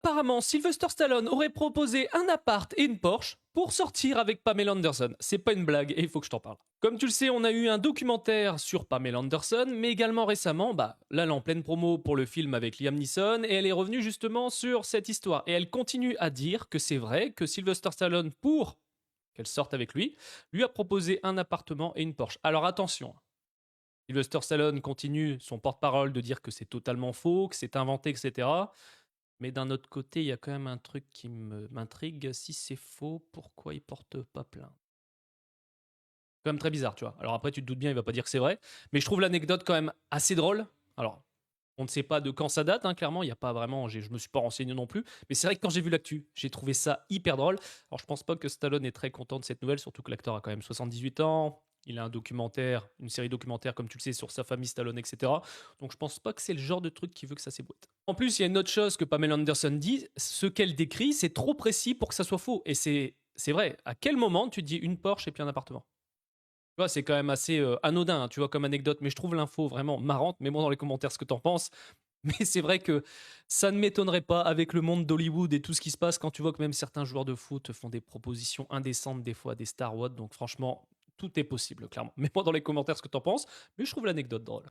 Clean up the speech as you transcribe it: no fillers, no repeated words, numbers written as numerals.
apparemment, Sylvester Stallone aurait proposé un appart et une Porsche pour sortir avec Pamela Anderson. C'est pas une blague et il faut que je t'en parle. Comme tu le sais, on a eu un documentaire sur Pamela Anderson, mais également récemment, là, elle est en pleine promo pour le film avec Liam Neeson, et elle est revenue justement sur cette histoire. Et elle continue à dire que c'est vrai que Sylvester Stallone, pour qu'elle sorte avec lui a proposé un appartement et une Porsche. Alors attention, Sylvester Stallone continue son porte-parole de dire que c'est totalement faux, que c'est inventé, etc. Mais d'un autre côté, il y a quand même un truc qui m'intrigue. Si c'est faux, pourquoi il porte pas plainte? Quand même très bizarre, tu vois. Alors après, tu te doutes bien, il va pas dire que c'est vrai. Mais je trouve l'anecdote quand même assez drôle. Alors, on ne sait pas de quand ça date, hein, clairement. Il y a pas vraiment. Je me suis pas renseigné non plus. Mais c'est vrai que quand j'ai vu l'actu, j'ai trouvé ça hyper drôle. Alors, je pense pas que Stallone est très content de cette nouvelle, surtout que l'acteur a quand même 78 ans. Il a un documentaire, une série documentaire, comme tu le sais, sur sa famille Stallone, etc. Donc, je pense pas que c'est le genre de truc qui veut que ça s'ébruite. En plus, il y a une autre chose que Pamela Anderson dit. Ce qu'elle décrit, c'est trop précis pour que ça soit faux. Et c'est vrai. À quel moment tu te dis une Porsche et puis un appartement? Tu vois, c'est quand même assez anodin, hein, tu vois, comme anecdote, mais je trouve l'info vraiment marrante. Mets-moi dans les commentaires ce que t'en penses. Mais c'est vrai que ça ne m'étonnerait pas avec le monde d'Hollywood et tout ce qui se passe quand tu vois que même certains joueurs de foot font des propositions indécentes des fois à des stars what. Donc franchement, tout est possible, clairement. Mets-moi dans les commentaires ce que t'en penses, mais je trouve l'anecdote drôle.